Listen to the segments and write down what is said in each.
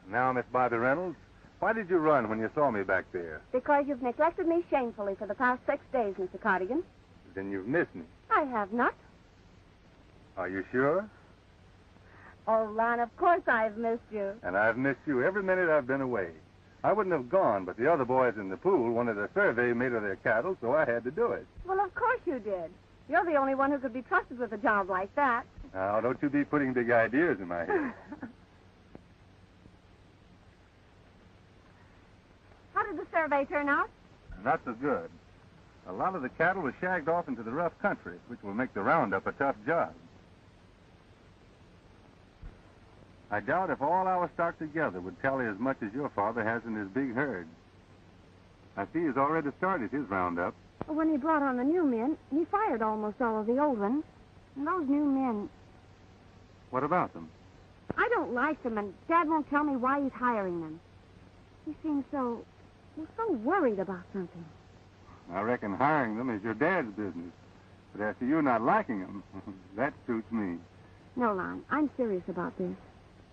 Now, Miss Bobby Reynolds, why did you run when you saw me back there? Because you've neglected me shamefully for the past 6 days, Mr. Cardigan. Then you've missed me. I have not. Are you sure? Oh, Lon, of course I've missed you. And I've missed you every minute I've been away. I wouldn't have gone, but the other boys in the pool wanted a survey made of their cattle, so I had to do it. Well, of course you did. You're the only one who could be trusted with a job like that. Now, don't you be putting big ideas in my head. How did the survey turn out? Not so good. A lot of the cattle was shagged off into the rough country, which will make the roundup a tough job. I doubt if all our stock together would tally as much as your father has in his big herd. I see he's already started his roundup. When he brought on the new men, he fired almost all of the old ones. And those new men... What about them? I don't like them, and Dad won't tell me why he's hiring them. He seems so worried about something. I reckon hiring them is your dad's business. But as to you not liking them, that suits me. No, Lon, I'm serious about this.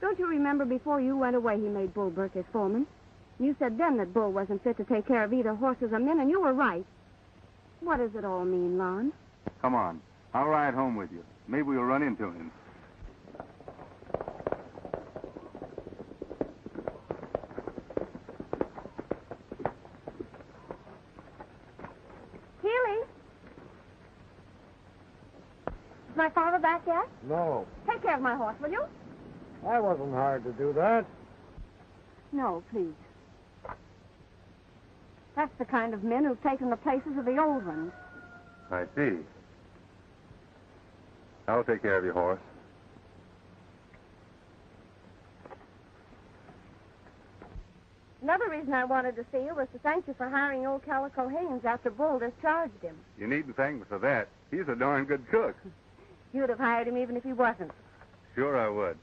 Don't you remember before you went away he made Bull Burke his foreman? You said then that Bull wasn't fit to take care of either horses or men, and you were right. What does it all mean, Lon? Come on. I'll ride home with you. Maybe we'll run into him. Healy? Is my father back yet? No, Take care of my horse, will you? I wasn't hired to do that. No, please. That's the kind of men who've taken the places of the old ones. I see. I'll take care of your horse. Another reason I wanted to see you was to thank you for hiring old Calico Haynes after Bull discharged him. You needn't thank me for that. He's a darn good cook. You'd have hired him even if he wasn't. Sure I would.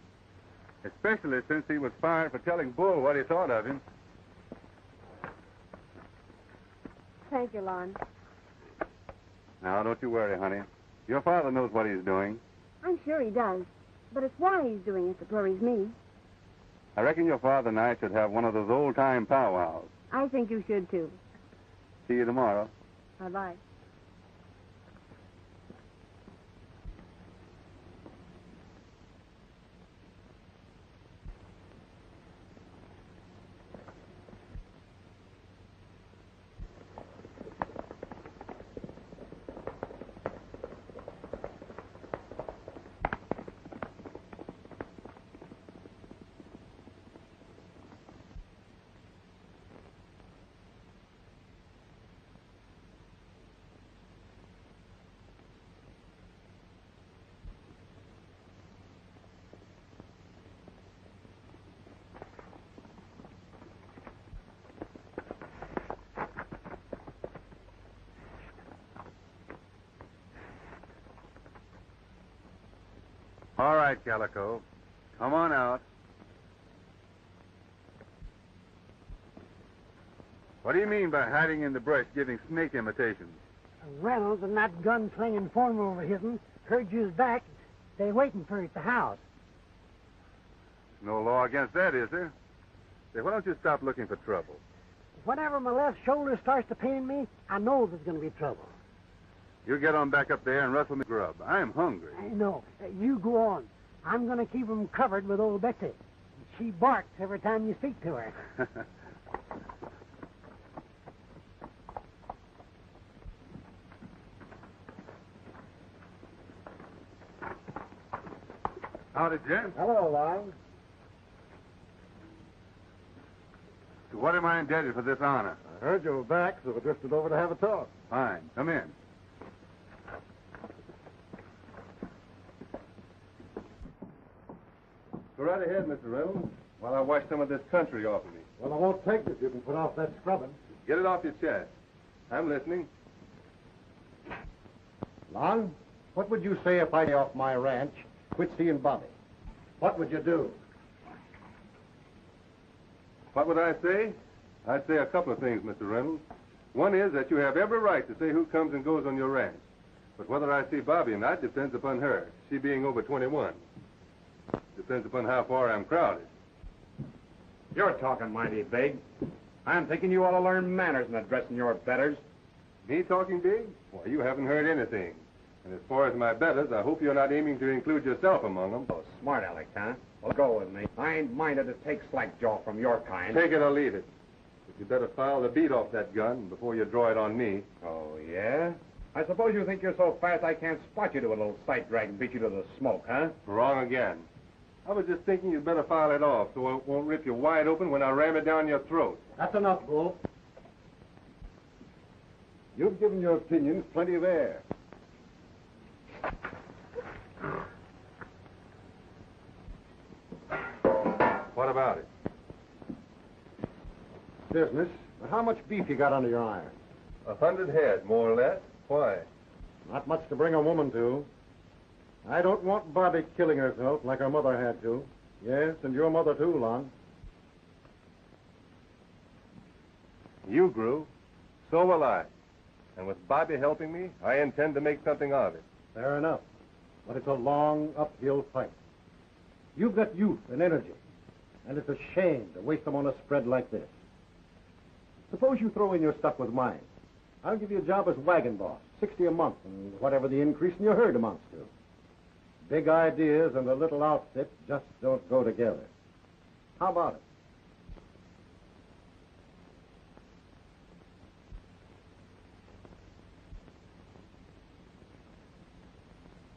Especially since he was fired for telling Bull what he thought of him. Thank you, Lon. Now, don't you worry, honey. Your father knows what he's doing. I'm sure he does. But it's why he's doing it that worries me. I reckon your father and I should have one of those old-time powwows. I think you should, too. See you tomorrow. Bye-bye. All right, Calico. Come on out. What do you mean by hiding in the brush giving snake imitations? Reynolds and that gun-slinging foreman over his'n heard you's back. They waiting for you at the house. No law against that, is there? Say, why don't you stop looking for trouble? Whenever my left shoulder starts to pain me, I know there's going to be trouble. You get on back up there and rustle me grub. I'm hungry. No, you go on. I'm going to keep 'em covered with old Betsy. She barks every time you speak to her. Howdy, Jim. Hello, Lon. To what am I indebted for this honor? I heard you were back, so I drifted over to have a talk. Fine. Come in. Go right ahead, Mr. Reynolds, while I wash some of this country off of me. Well, I won't take this. You can put off that scrubbing. Get it off your chest. I'm listening. Lon, what would you say if I lay off my ranch, quit seeing Bobby? What would you do? What would I say? I'd say a couple of things, Mr. Reynolds. One is that you have every right to say who comes and goes on your ranch. But whether I see Bobby or not depends upon her, she being over 21. Depends upon how far I'm crowded. You're talking mighty big. I'm thinking you ought to learn manners in addressing your betters. Me talking big? Why, you haven't heard anything. And as far as my betters, I hope you're not aiming to include yourself among them. Oh, smart aleck, huh? Well, go with me. I ain't minded to take slackjaw from your kind. Take it or leave it. But you better file the bead off that gun before you draw it on me. Oh, yeah? I suppose you think you're so fast I can't spot you to a little sight drag and beat you to the smoke, huh? Wrong again. I was just thinking you'd better file it off so it won't rip you wide open when I ram it down your throat. That's enough, Bull. You've given your opinions plenty of air. What about it? Business. But how much beef you got under your iron? 100 head, more or less. Why? Not much to bring a woman to. I don't want Bobby killing herself like her mother had to. Yes, and your mother too, Lon. You grew. So will I. And with Bobby helping me, I intend to make something of it. Fair enough. But it's a long uphill fight. You've got youth and energy. And it's a shame to waste them on a spread like this. Suppose you throw in your stuff with mine. I'll give you a job as wagon boss, 60 a month, and whatever the increase in your herd amounts to. Big ideas and a little outfit just don't go together. How about it?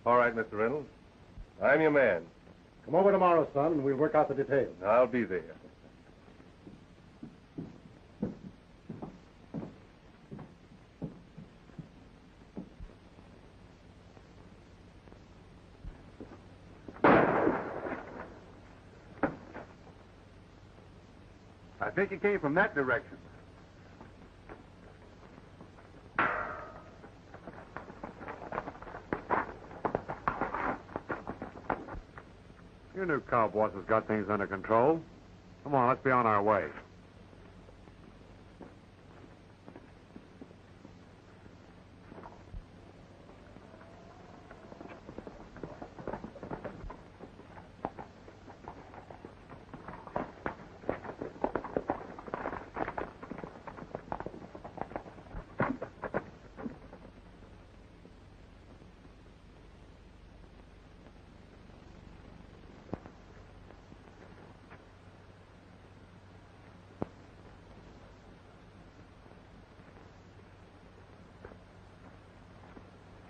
All right, Mr. Reynolds. I'm your man. Come over tomorrow, son, and we'll work out the details. I'll be there. I think it came from that direction. You new cowboys has got things under control. Come on, let's be on our way.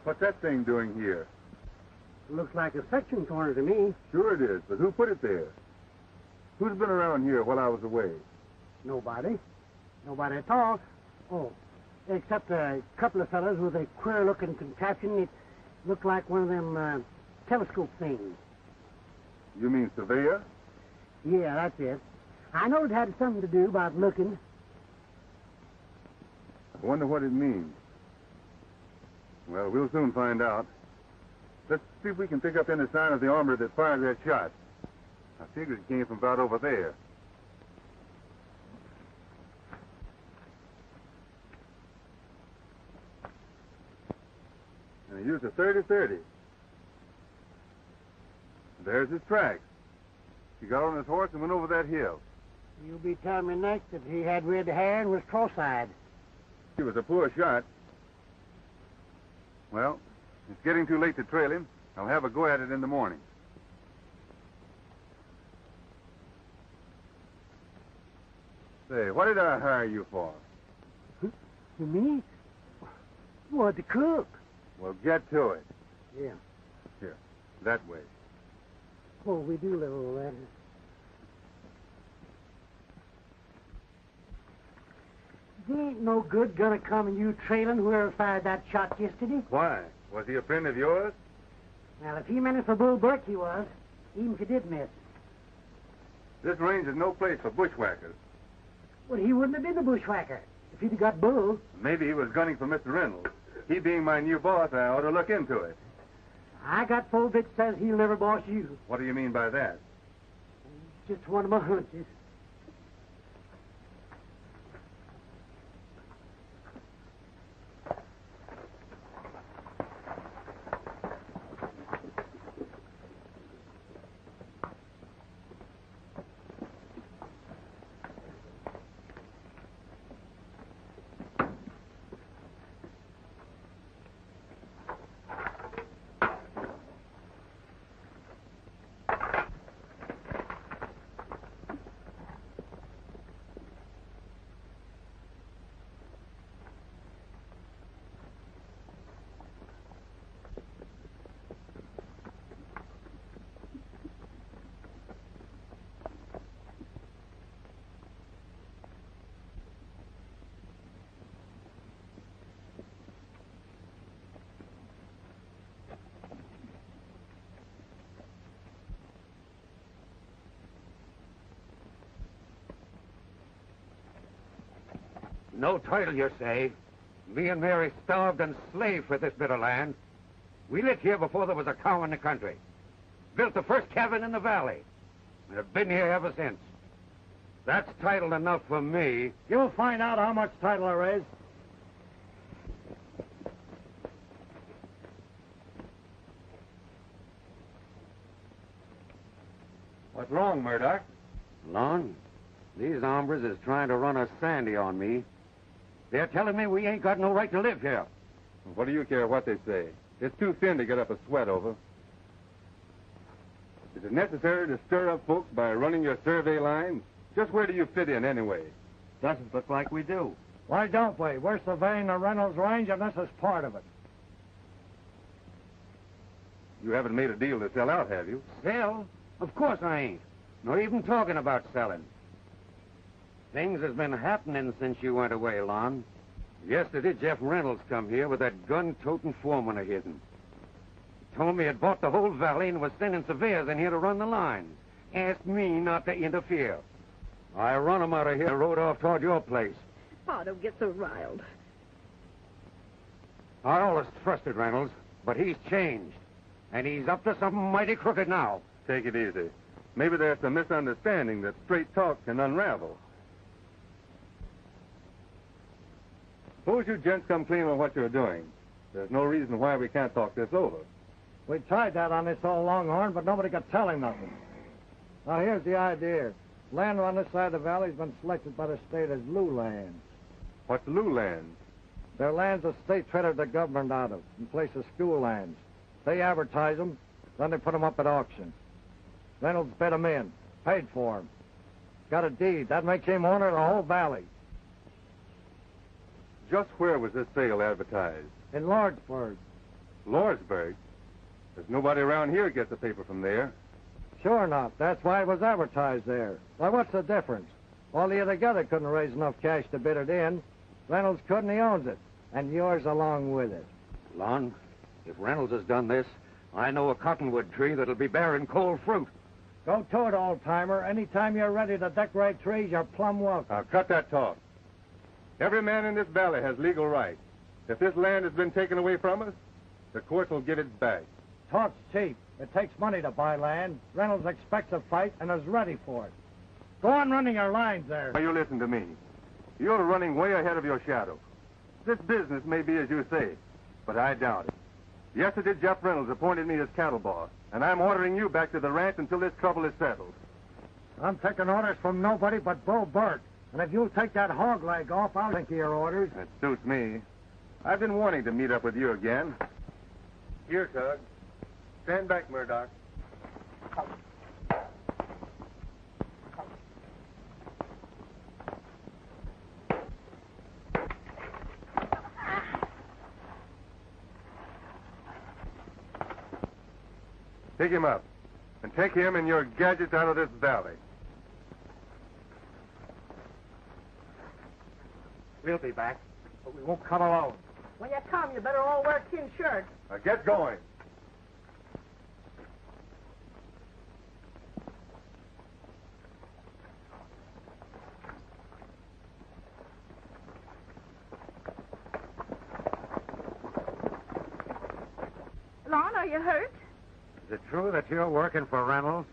What's that thing doing here? Looks like a section corner to me. Sure it is, but who put it there? Who's been around here while I was away? Nobody. Nobody at all. Oh, except a couple of fellows with a queer-looking contraption. It looked like one of them telescope things. You mean surveyor? Yeah, that's it. I know it had something to do about looking. I wonder what it means. Well, we'll soon find out. Let's see if we can pick up any sign of the armor that fired that shot. I figured it came from about over there. And he used a 30-30. There's his tracks. He got on his horse and went over that hill. You'll be telling me next that he had red hair and was cross-eyed. He was a poor shot. Well, it's getting too late to trail him. I'll have a go at it in the morning. Say, what did I hire you for? You me? What, to cook? Well, get to it. Yeah. Here, that way. Oh, we do live over there. There ain't no good gonna come and you trailing whoever fired that shot yesterday. Why? Was he a friend of yours? Well, if he meant it for Bull Burke, he was. Even if he did miss. This range is no place for bushwhackers. Well, he wouldn't have been the bushwhacker if he'd have got Bull. Maybe he was gunning for Mr. Reynolds. He being my new boss, I ought to look into it. I got full bitch says he'll never boss you. What do you mean by that? Just one of my hunches. No title, you say? Me and Mary starved and slaved for this bit of land. We lived here before there was a cow in the country. Built the first cabin in the valley. And have been here ever since. That's title enough for me. You'll find out how much title there is. What's wrong, Murdoch? Lon, these hombres is trying to run a Sandy on me. They're telling me we ain't got no right to live here. What do you care what they say? It's too thin to get up a sweat over. Is it necessary to stir up folks by running your survey lines? Just where do you fit in, anyway? Doesn't look like we do. Why don't we? We're surveying the Reynolds Range, and this is part of it. You haven't made a deal to sell out, have you? Sell? Of course I ain't. Nor even talking about selling. Things has been happening since you went away, Lon. Yesterday, Jeff Reynolds come here with that gun-toting foreman of his'n. He told me he'd bought the whole valley and was sending surveyors in here to run the lines. Asked me not to interfere. I run him out of here and rode off toward your place. Oh, don't get so riled. I always trusted Reynolds, but he's changed. And he's up to something mighty crooked now. Take it easy. Maybe there's some misunderstanding that straight talk can unravel. Suppose you gents come clean on what you're doing. There's no reason why we can't talk this over. We tried that on this old Longhorn, but nobody could tell him nothing. Now, here's the idea. Land on this side of the valley's been selected by the state as Lou lands. What's Lou land? They're lands the state traded the government out of in place of school lands. They advertise them, then they put them up at auction. Reynolds bid them in, paid for them. Got a deed. That makes him owner of the whole valley. Just where was this sale advertised? In Lordsburg. Lordsburg? There's nobody around here gets a paper from there. Sure not. That's why it was advertised there. Why, what's the difference? All of you together couldn't raise enough cash to bid it in. Reynolds couldn't, he owns it. And yours along with it. Lon, if Reynolds has done this, I know a cottonwood tree that'll be bearing cold fruit. Go to it, old-timer. Anytime you're ready to decorate trees, you're plumb welcome. Now, cut that talk. Every man in this valley has legal right. If this land has been taken away from us, the courts will give it back. Talk's cheap. It takes money to buy land. Reynolds expects a fight and is ready for it. Go on running your lines there. Now, you listen to me. You're running way ahead of your shadow. This business may be as you say, but I doubt it. Yesterday, Jeff Reynolds appointed me as cattle boss, and I'm ordering you back to the ranch until this trouble is settled. I'm taking orders from nobody but Bull Burke. And if you'll take that hog leg off, I'll think of your orders. That suits me. I've been wanting to meet up with you again. Here, Tug. Stand back, Murdoch. Pick him up, and take him and your gadgets out of this valley. We'll be back, but we won't come alone. When you come, you better all wear tin shirts. Now get going. Lon, are you hurt? Is it true that you're working for Reynolds?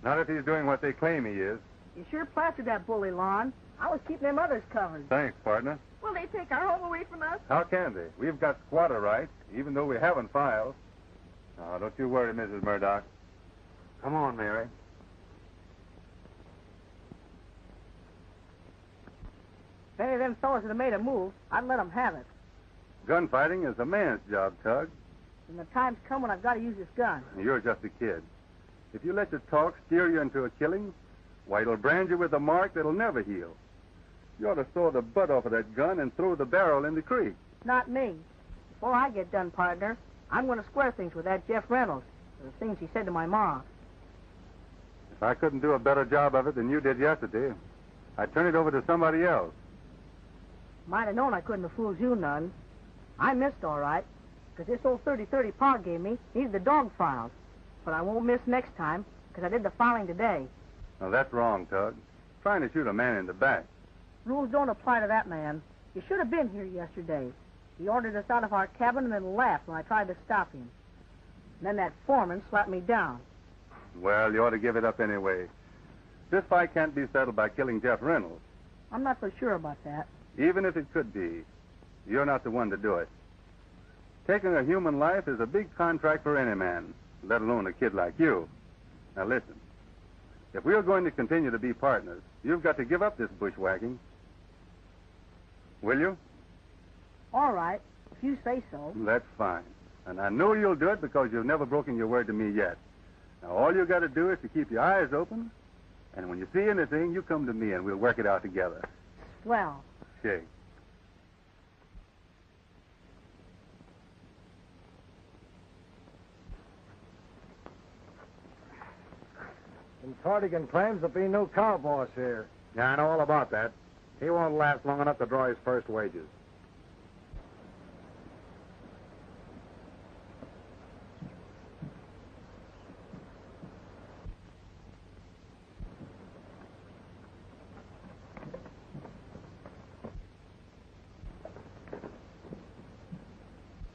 Not if he's doing what they claim he is. You sure plastered that bully, Lon. I was keeping them others covered. Thanks, partner. Will they take our home away from us? How can they? We've got squatter rights, even though we haven't filed. Now, don't you worry, Mrs. Murdoch. Come on, Mary. If any of them fellas had made a move, I'd let them have it. Gunfighting is a man's job, Tug. And the time's come when I've got to use this gun. You're just a kid. If you let your talk steer you into a killing, why, it'll brand you with a mark that'll never heal. You ought to saw the butt off of that gun and throw the barrel in the creek. Not me. Before I get done, partner, I'm going to square things with that Jeff Reynolds for the things he said to my ma. If I couldn't do a better job of it than you did yesterday, I'd turn it over to somebody else. Might have known I couldn't have fooled you none. I missed all right, because this old 30-30 Pa gave me needed the dog files. But I won't miss next time, 'cause because I did the filing today. Now, that's wrong, Tug. Trying to shoot a man in the back. If I couldn't do a better job of it than you did yesterday, I'd turn it over to somebody else. Might have known I couldn't have fooled you none. I missed all right, because this old 30-30 Pa gave me needed the dog files. But I won't miss next time, 'cause I did the filing today. Now, that's wrong, Tug. Trying to shoot a man in the back. Rules don't apply to that man. You should have been here yesterday. He ordered us out of our cabin and then laughed when I tried to stop him. And then that foreman slapped me down. Well, you ought to give it up anyway. This fight can't be settled by killing Jeff Reynolds. I'm not so sure about that. Even if it could be, you're not the one to do it. Taking a human life is a big contract for any man, let alone a kid like you. Now listen, if we're going to continue to be partners, you've got to give up this bushwhacking. Will you? All right, if you say so. That's fine. And I know you'll do it because you've never broken your word to me yet. Now, all you got to do is to keep your eyes open, and when you see anything, you come to me and we'll work it out together. Swell. Shake. And Cardigan claims there'll be no cow boss here. Yeah, I know all about that. He won't last long enough to draw his first wages.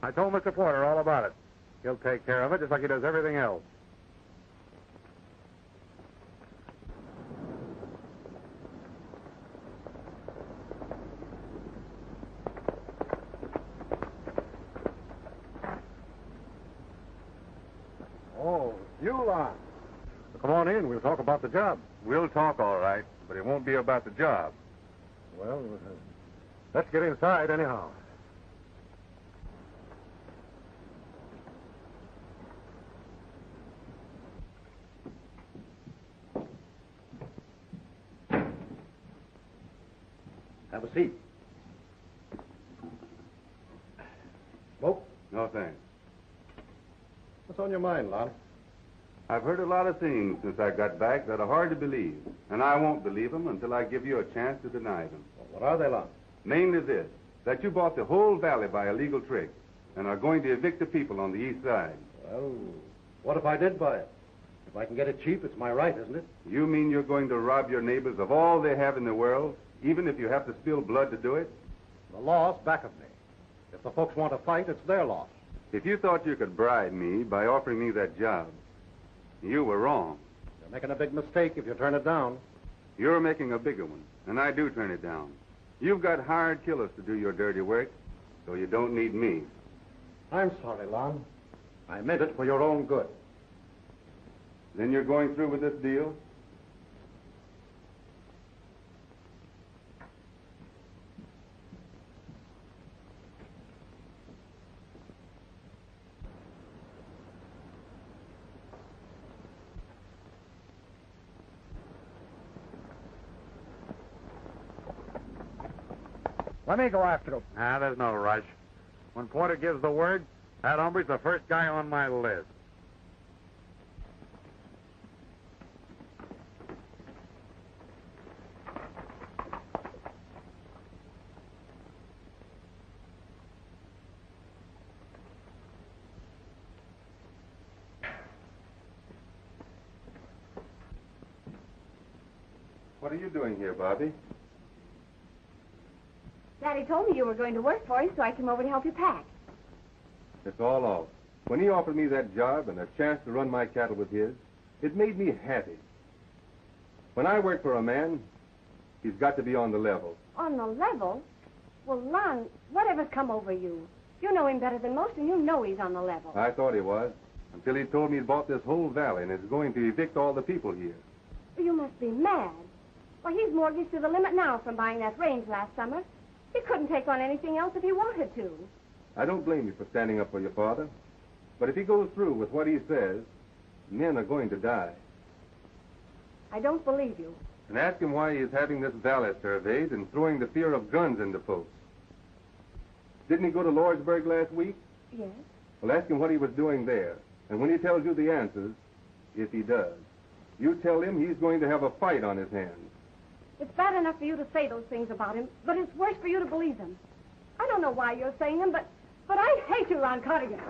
I told Mr. Porter all about it. He'll take care of it just like he does everything else. Oh, you Lon. Come on in. We'll talk about the job. We'll talk all right, but it won't be about the job. Well, let's get inside anyhow. Have a seat. Smoke? No thanks. What's on your mind, Lon? I've heard a lot of things since I got back that are hard to believe, and I won't believe them until I give you a chance to deny them. What are they, Lon? Mainly this, that you bought the whole valley by a legal trick and are going to evict the people on the east side. Well, what if I did buy it? If I can get it cheap, it's my right, isn't it? You mean you're going to rob your neighbors of all they have in the world, even if you have to spill blood to do it? The law's back of me. If the folks want to fight, it's their loss. If you thought you could bribe me by offering me that job, you were wrong. You're making a big mistake if you turn it down. You're making a bigger one, and I do turn it down. You've got hired killers to do your dirty work, so you don't need me. I'm sorry, Lon. I meant it for your own good. Then you're going through with this deal? Let me go after him. Ah, there's no rush. When Porter gives the word, that hombre's the first guy on my list. What are you doing here, Bobby? Daddy told me you were going to work for him, so I came over to help you pack. It's all off. When he offered me that job and a chance to run my cattle with his, it made me happy. When I work for a man, he's got to be on the level. On the level? Well, Lon, whatever's come over you? You know him better than most, and you know he's on the level. I thought he was, until he told me he'd bought this whole valley and is going to evict all the people here. You must be mad. Well, he's mortgaged to the limit now from buying that range last summer. He couldn't take on anything else if he wanted to. I don't blame you for standing up for your father, but if he goes through with what he says, men are going to die. I don't believe you. And ask him why he is having this valley surveyed and throwing the fear of guns into folks. Didn't he go to Lordsburg last week? Yes. Well, ask him what he was doing there. And when he tells you the answers, if he does, you tell him he's going to have a fight on his hands. It's bad enough for you to say those things about him, but it's worse for you to believe them. I don't know why you're saying them, but I hate you, Ron Cardigan.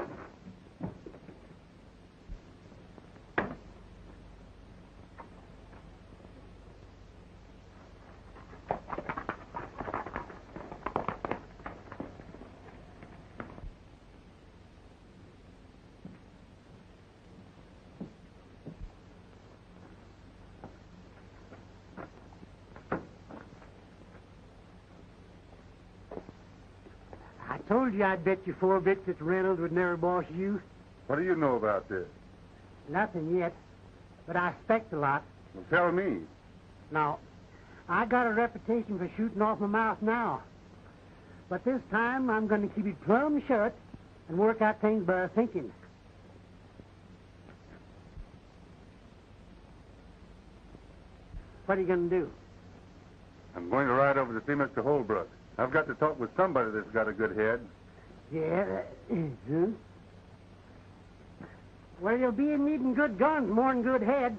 told you I'd bet you 4 bits that Reynolds would never boss you. What do you know about this? Nothing yet, but I expect a lot. Well, tell me. Now, I got a reputation for shooting off my mouth now. But this time, I'm going to keep it plumb shut and work out things by thinking. What are you going to do? I'm going to ride over to see Mr. Holbrook. I've got to talk with somebody that's got a good head. Yeah, Well, you'll be in needing good guns more than good heads.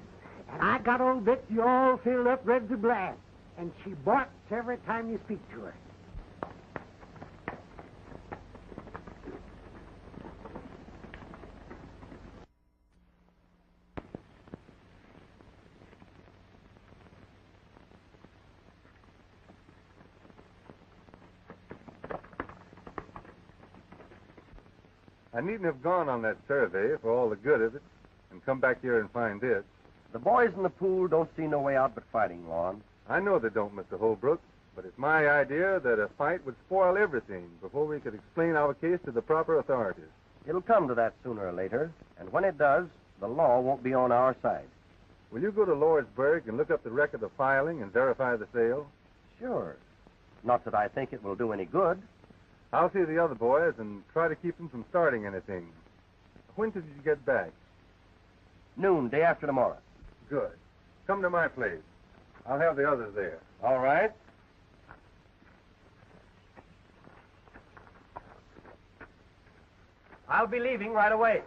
And I got old Betsy all filled up, ready to blast. And she barks every time you speak to her. I needn't have gone on that survey for all the good of it and come back here and find this. The boys in the pool don't see no way out but fighting, Lon. I know they don't, Mr. Holbrook, but it's my idea that a fight would spoil everything before we could explain our case to the proper authorities. It'll come to that sooner or later, and when it does, the law won't be on our side. Will you go to Lordsburg and look up the record of filing and verify the sale? Sure. Not that I think it will do any good. I'll see the other boys and try to keep them from starting anything. When did you get back? Noon, day after tomorrow. Good. Come to my place. I'll have the others there. All right. I'll be leaving right away.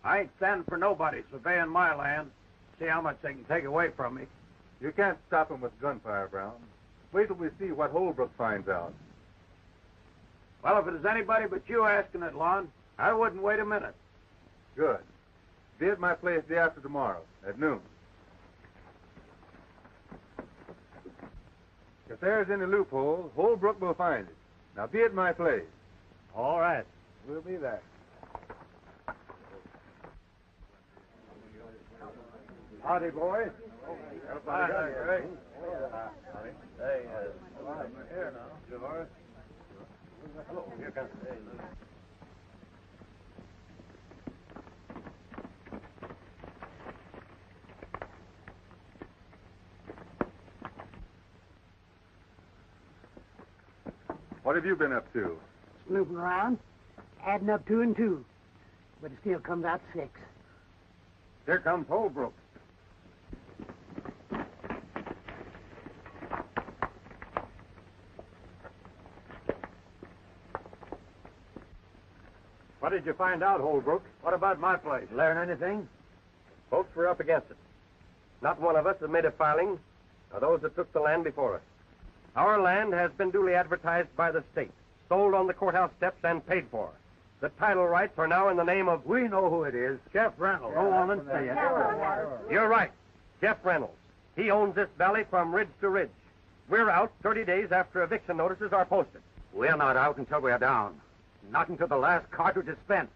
I ain't standing for nobody surveying my land. See how much they can take away from me. You can't stop them with gunfire, Brown. Wait till we see what Holbrook finds out. Well, if it is anybody but you asking it, Lon, I wouldn't wait a minute. Good. Be at my place day after tomorrow, at noon. If there's any loophole, Holbrook will find it. Now be at my place. All right. We'll be there. Howdy, boys. Hi, Greg. Hey, here now. George. Hello, here comes. What have you been up to? Snooping around, adding up 2 and 2. But it still comes out 6. Here comes Holbrook. What did you find out, Holbrook? What about my place? Learn anything? Folks were up against it. Not one of us has made a filing, or those that took the land before us. Our land has been duly advertised by the state, sold on the courthouse steps, and paid for. The title rights are now in the name of... We know who it is. Jeff Reynolds. Go on and say it. You're right. Jeff Reynolds. He owns this valley from ridge to ridge. We're out 30 days after eviction notices are posted. We're not out until we're down. Not until the last cartridge is spent.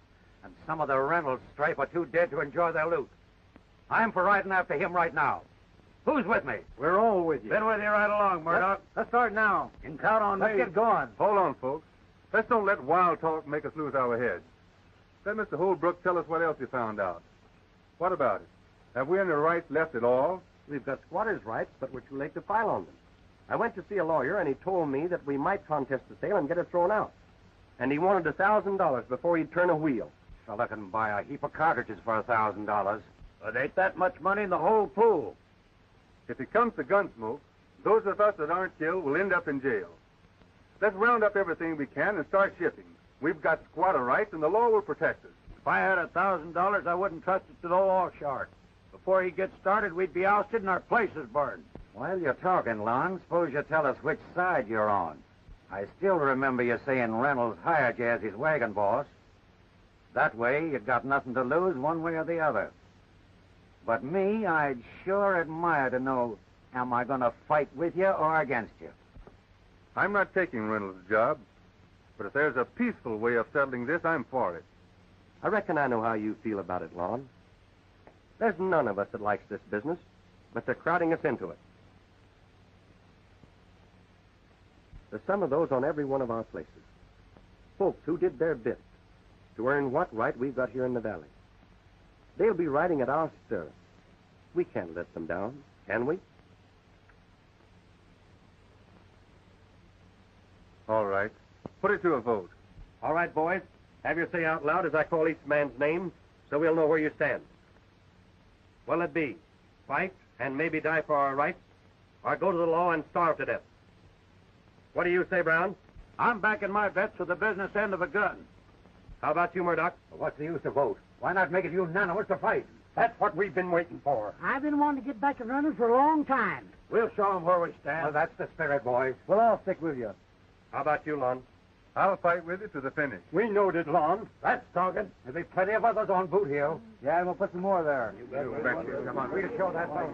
And some of the Reynolds stripe are too dead to enjoy their loot. I'm for riding after him right now. Who's with me? We're all with you. Been with you right along, Murdoch. Let's start now. You can count on Let's me. get going. Hold on, folks. Let's don't let wild talk make us lose our heads. Let Mr. Holbrook tell us what else he found out. What about it? Have we any rights left at all? We've got squatters' rights, but we're too late to file on them. I went to see a lawyer, and he told me that we might contest the sale and get it thrown out. And he wanted $1,000 before he'd turn a wheel. Fella can buy a heap of cartridges for $1,000. But ain't that much money in the whole pool. If it comes to Gunsmoke, those of us that aren't killed will end up in jail. Let's round up everything we can and start shipping. We've got squatter rights, and the law will protect us. If I had $1,000, I wouldn't trust it to the law shark. Before he gets started, we'd be ousted and our places burned. While you're talking, Lon, suppose you tell us which side you're on. I still remember you saying Reynolds hired you as his wagon boss. That way, you'd got nothing to lose one way or the other. But me, I'd sure admire to know, am I going to fight with you or against you? I'm not taking Reynolds' job, but if there's a peaceful way of settling this, I'm for it. I reckon I know how you feel about it, Lon. There's none of us that likes this business, but they're crowding us into it. There's some of those on every one of our places. Folks who did their bit to earn what right we've got here in the valley. They'll be riding at our stirrup. We can't let them down, can we? All right. Put it to a vote. All right, boys. Have your say out loud as I call each man's name, so we'll know where you stand. What'll it be? Fight and maybe die for our rights, or go to the law and starve to death? What do you say, Brown? I'm backing my bets with the business end of a gun. How about you, Murdoch? What's the use to vote? Why not make it unanimous to fight? That's what we've been waiting for. I've been wanting to get back and running for a long time. We'll show them where we stand. Well, that's the spirit, boys. Well, I'll stick with you. How about you, Lon? I'll fight with you to the finish. We knowed it, Lon. That's talking. There'll be plenty of others on Boot Hill. Yeah, and we'll put some more there. You betcha. Come on. We'll show that fight.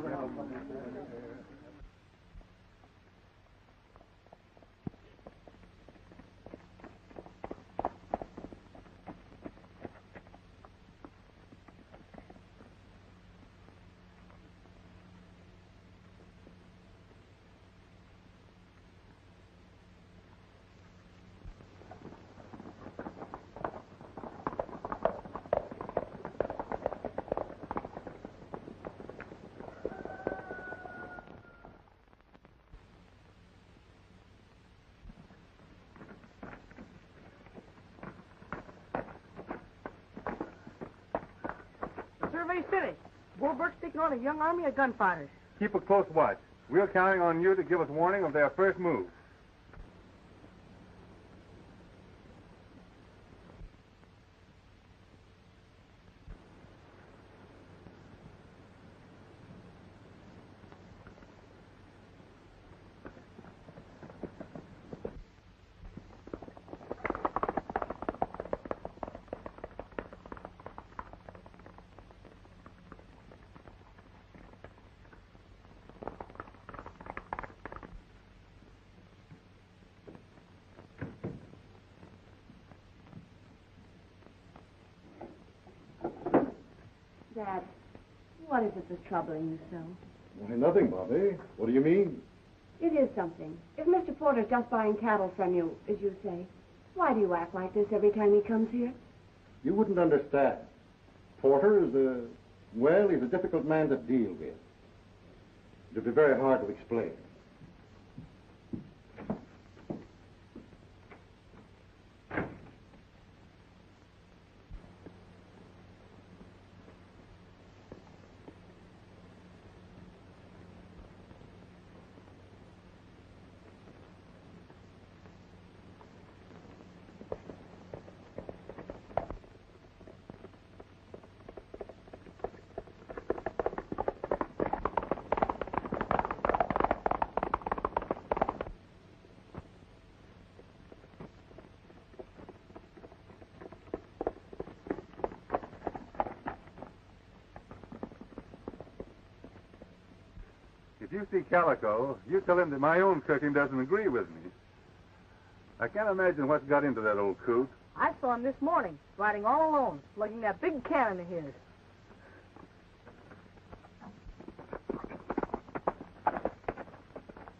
Survey's finished. Bull Burke's taking on a young army of gunfighters. Keep a close watch. We're counting on you to give us warning of their first move. Dad, what is it that's troubling you so? Why, nothing, Bobby. What do you mean? It is something. If Mr. Porter's just buying cattle from you, as you say, why do you act like this every time he comes here? You wouldn't understand. Porter is he's a difficult man to deal with. It'd be very hard to explain. If you see Calico, you tell him that my own cooking doesn't agree with me. I can't imagine what's got into that old coot. I saw him this morning, riding all alone, lugging that big cannon of his.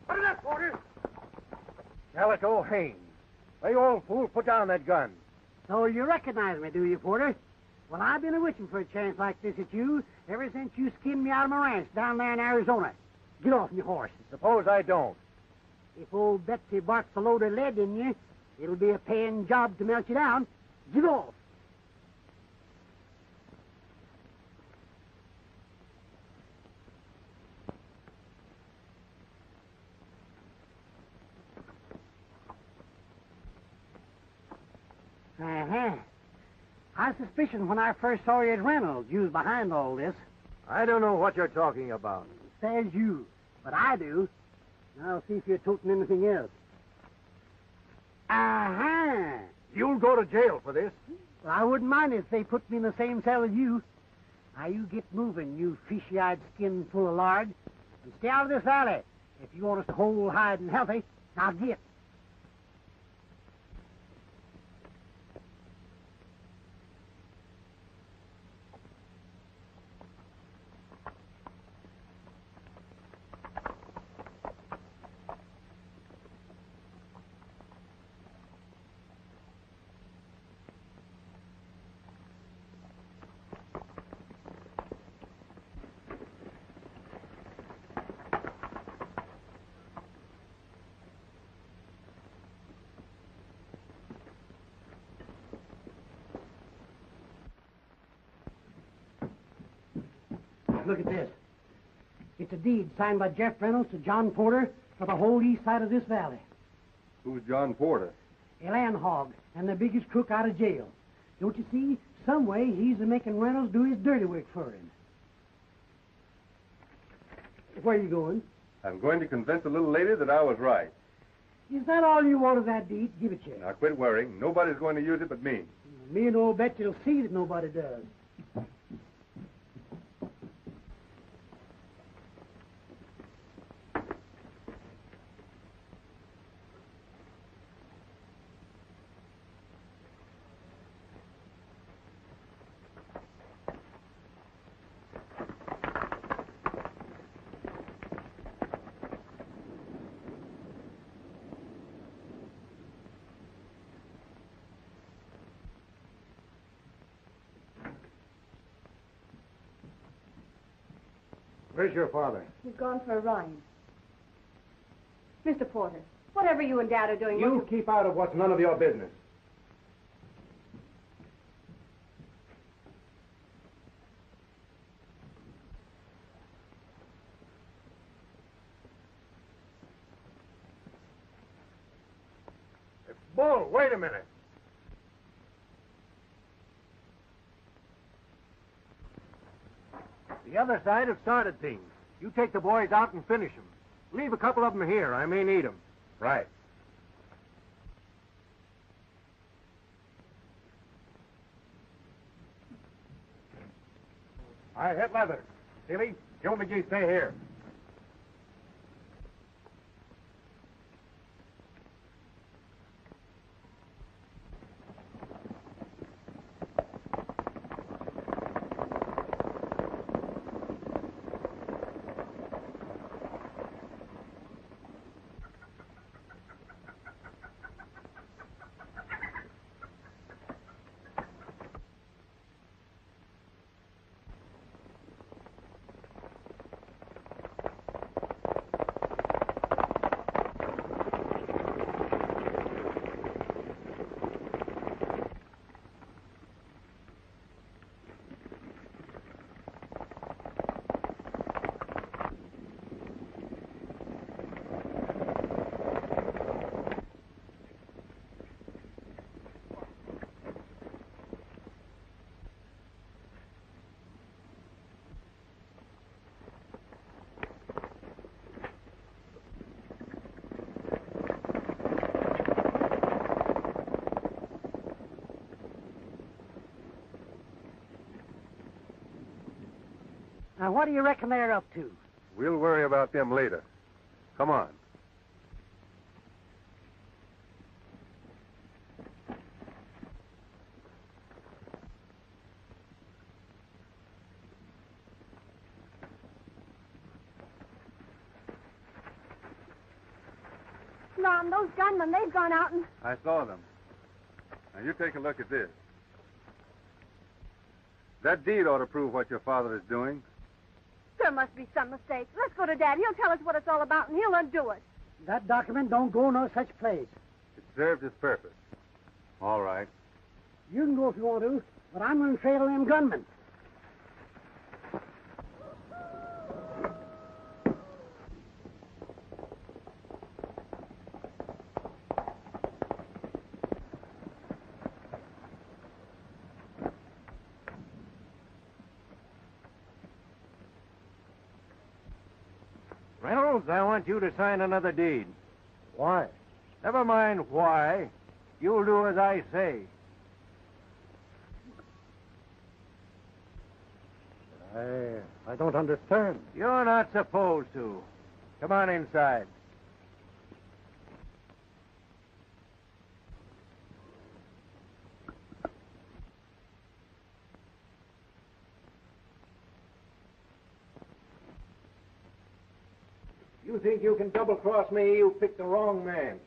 What is that, Porter? Calico Haines. Hey, old fool, put down that gun. So you recognize me, do you, Porter? Well, I've been a-wishing for a chance like this at you ever since you skinned me out of my ranch down there in Arizona. Get off me horse. Suppose I don't. If old Betsy barks a load of lead in you, it'll be a paying job to melt you down. Get off. Uh-huh. I suspicioned when I first saw you at Reynolds, you was behind all this. I don't know what you're talking about. Says you, but I do. Now see if you're toting anything else. Uh-huh. You'll go to jail for this. Well, I wouldn't mind if they put me in the same cell as you. Now you get moving, you fishy-eyed skin full of lard, and stay out of this alley. If you want us to whole, hide, and healthy, now get. Look at this. It's a deed signed by Jeff Reynolds to John Porter for the whole east side of this valley. Who's John Porter? A land hog and the biggest crook out of jail. Don't you see? Some way he's making Reynolds do his dirty work for him. Where are you going? I'm going to convince the little lady that I was right. Is that all you want of that deed? Give it here. Now quit worrying. Nobody's going to use it but me. Me and old Betsy will see that nobody does. Where's your father? He's gone for a ride. Mr. Porter, whatever you and Dad are doing... You keep out of what's none of your business. Bull, wait a minute. The other side have started things. You take the boys out and finish them. Leave a couple of them here. I may need them. Right. I hit leather. Seeley, Joe McGee, stay here. Now, what do you reckon they're up to? We'll worry about them later. Come on. Mom, those gunmen, they've gone out and... I saw them. Now, you take a look at this. That deed ought to prove what your father is doing. There must be some mistake. Let's go to Dad. He'll tell us what it's all about, and he'll undo it. That document don't go no such place. It served its purpose. All right. You can go if you want to, but I'm going to trail them gunmen. Reynolds, I want you to sign another deed. Why? Never mind why. You'll do as I say. I don't understand. You're not supposed to. Come on inside. You think you can double-cross me? You picked the wrong man.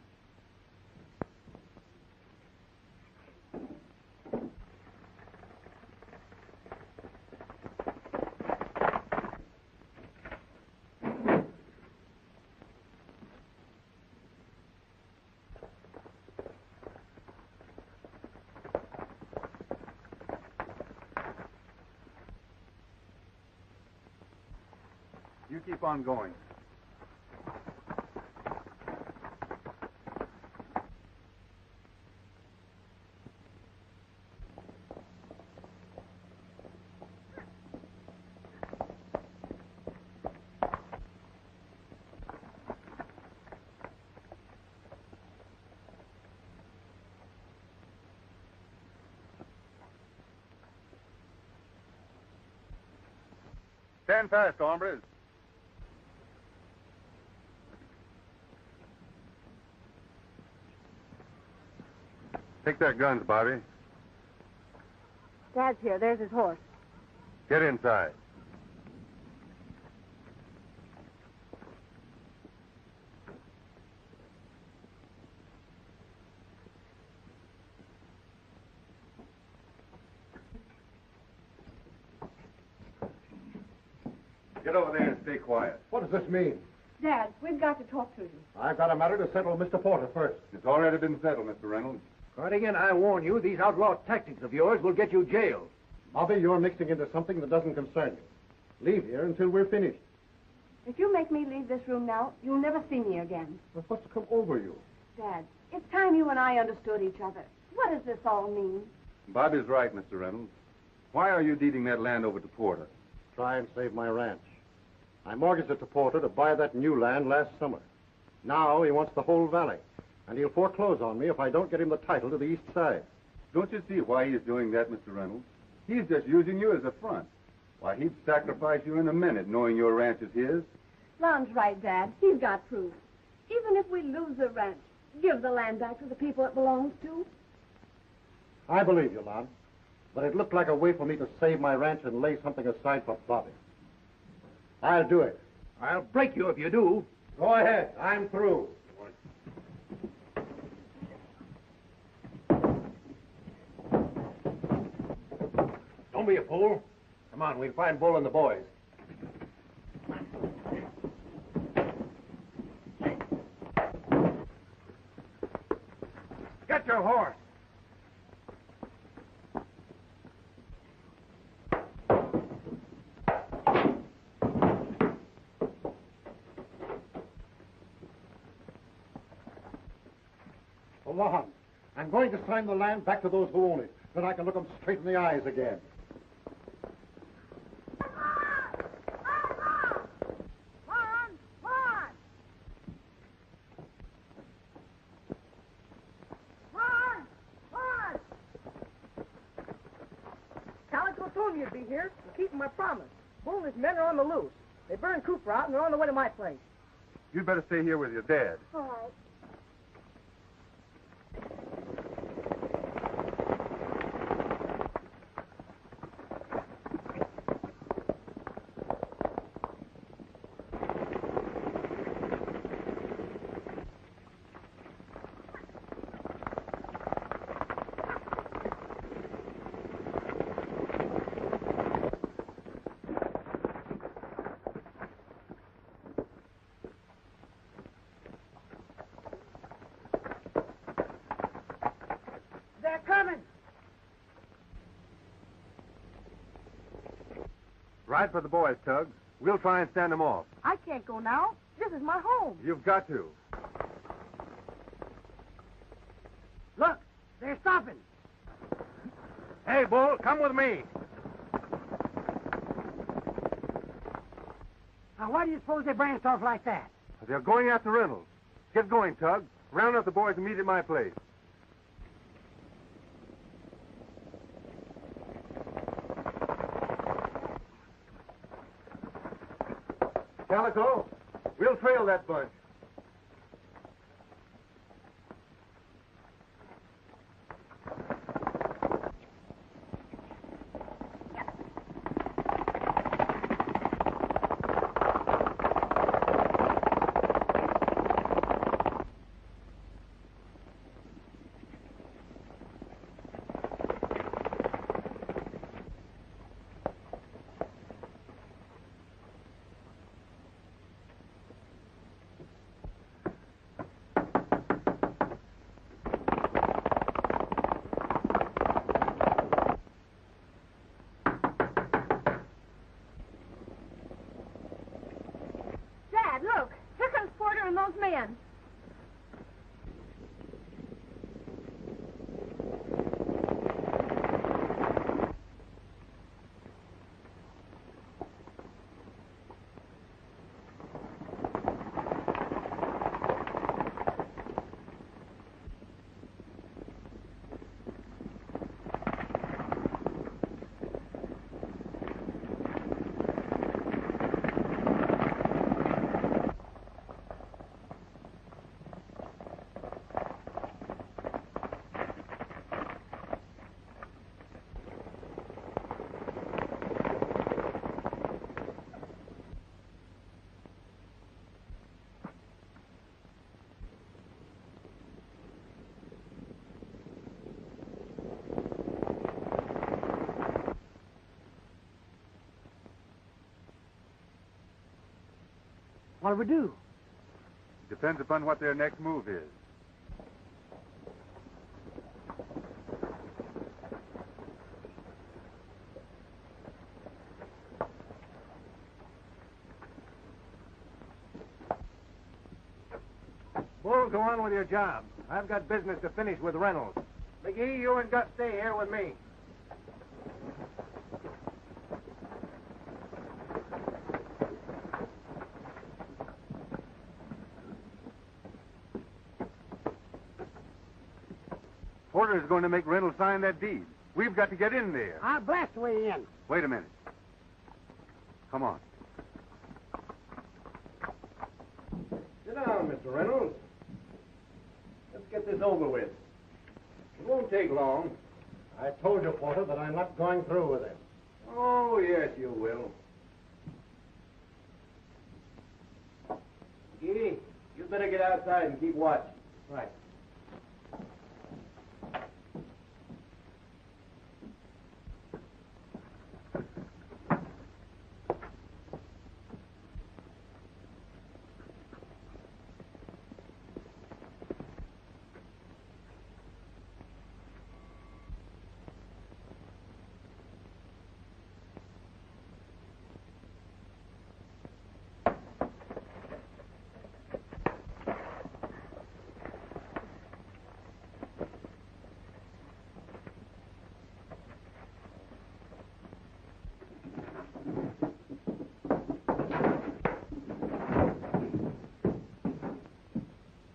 You keep on going. Stand fast, hombres. Take their guns, Bobby. Dad's here. There's his horse. Get inside. Get over there and stay quiet. What does this mean? Dad, we've got to talk to you. I've got a matter to settle with Mr. Porter first. It's already been settled, Mr. Reynolds. Cardigan, I warn you, these outlaw tactics of yours will get you jailed. Bobby, you're mixing into something that doesn't concern you. Leave here until we're finished. If you make me leave this room now, you'll never see me again. What's supposed to come over you? Dad, it's time you and I understood each other. What does this all mean? Bobby's right, Mr. Reynolds. Why are you deeding that land over to Porter? Try and save my ranch. I mortgaged it to Porter to buy that new land last summer. Now he wants the whole valley, and he'll foreclose on me if I don't get him the title to the east side. Don't you see why he's doing that, Mr. Reynolds? He's just using you as a front. Why, he'd sacrifice you in a minute, knowing your ranch is his. Lon's right, Dad. He's got proof. Even if we lose the ranch, give the land back to the people it belongs to. I believe you, Lon. But it looked like a way for me to save my ranch and lay something aside for Bobby. I'll do it. I'll break you if you do. Go ahead. I'm through. Don't be a fool. Come on, we'll find Bull and the boys. Get your horse. Lon, I'm going to sign the land back to those who own it, then I can look them straight in the eyes again. Calico told me you'd be here. I'm keeping my promise. Bull and his men are on the loose. They burned Cooper out and they're on the way to my place. You'd better stay here with your dad. All right. They're coming. Ride for the boys, Tug. We'll try and stand them off. I can't go now. This is my home. You've got to. Look, they're stopping. Hey, Bull, come with me. Now, why do you suppose they branched off like that? They're going after Reynolds. Get going, Tug. Round up the boys and meet at my place. Calico, we'll trail that bunch. What do we do? Depends upon what their next move is. Bull, go on with your job. I've got business to finish with Reynolds. McGee, you and Gus stay here with me. Porter's going to make Reynolds sign that deed. We've got to get in there. I'll blast the way in. Wait a minute. Come on. Sit down, Mr. Reynolds. Let's get this over with. It won't take long. I told you, Porter, that I'm not going through with it. Oh, yes, you will. Gee, you better get outside and keep watch. Right.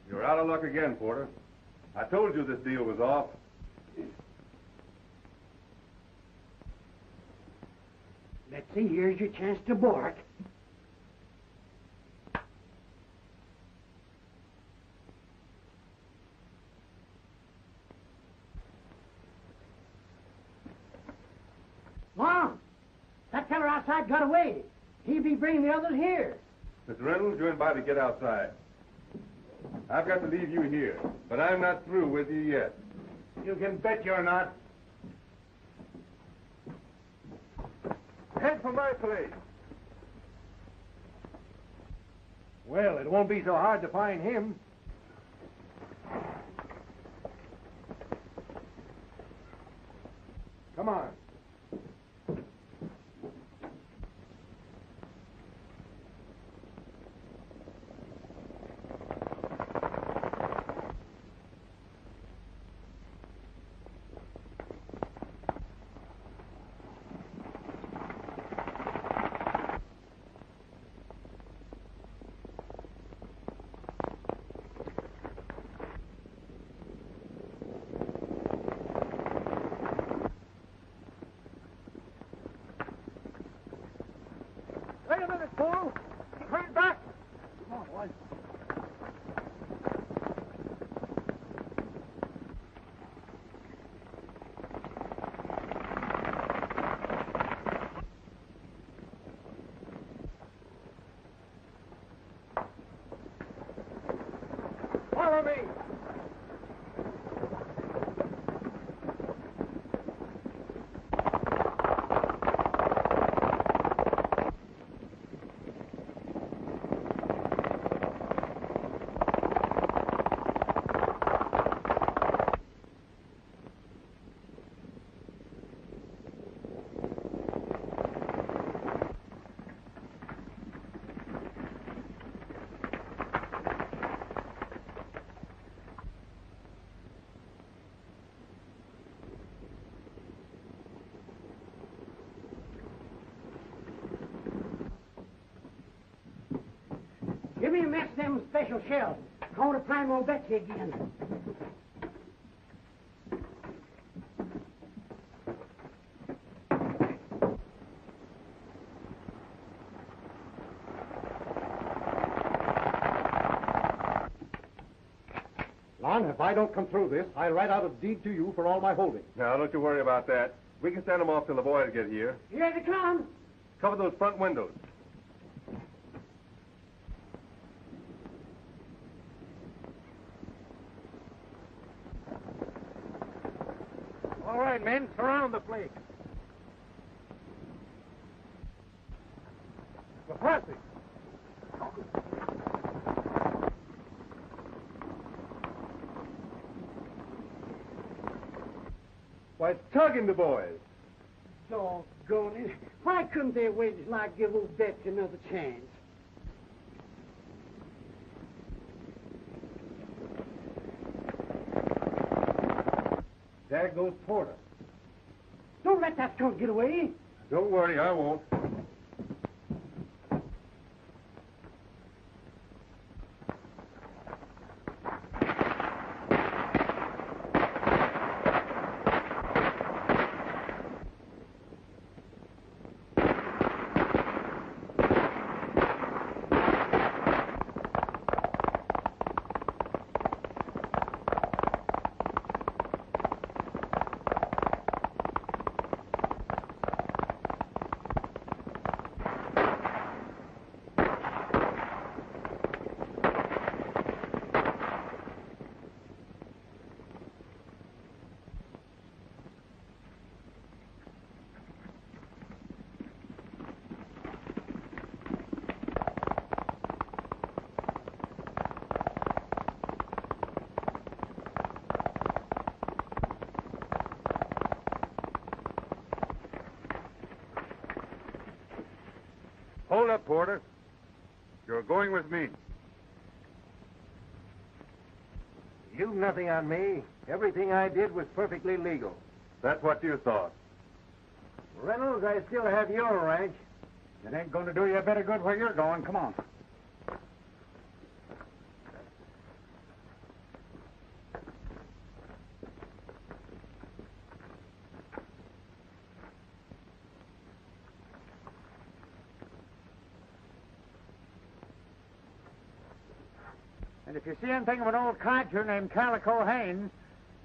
You're out of luck again, Porter. I told you this deal was off. Let's see, here's your chance to bark. Mom, that feller outside got away. He'll be bringing the others here. Mr. Reynolds, you and Bobby get outside. I've got to leave you here, but I'm not through with you yet. You can bet you're not. Head for my place. Well, it won't be so hard to find him. Come on. Wait a minute, Bull. Turn back. Come on, boys. Follow me. Give me a mess of them special shells. I want to find old Betsy again. Lon, if I don't come through this, I'll write out a deed to you for all my holdings. Now, don't you worry about that. We can send them off till the boys get here. Here they come. Cover those front windows. All right, men, surround the place. McCarthy. Why, it's tugging the boys. Doggone it. Why couldn't they wait till I give old Betsy another chance? There goes Porter. Don't let that skunk get away. Don't worry, I won't. Hold up, Porter. You're going with me. You've nothing on me. Everything I did was perfectly legal. That's what you thought. Reynolds, I still have your ranch. It ain't going to do you a bit of good where you're going. Come on. And if you see anything of an old codger named Calico Haynes,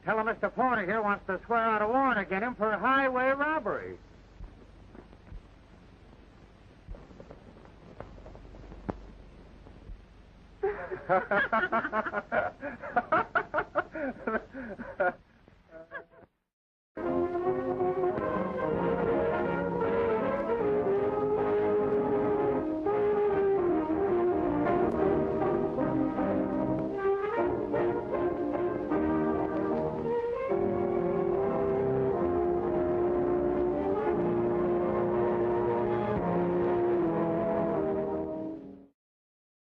tell him Mr. Porter here wants to swear out a warrant against him for highway robbery.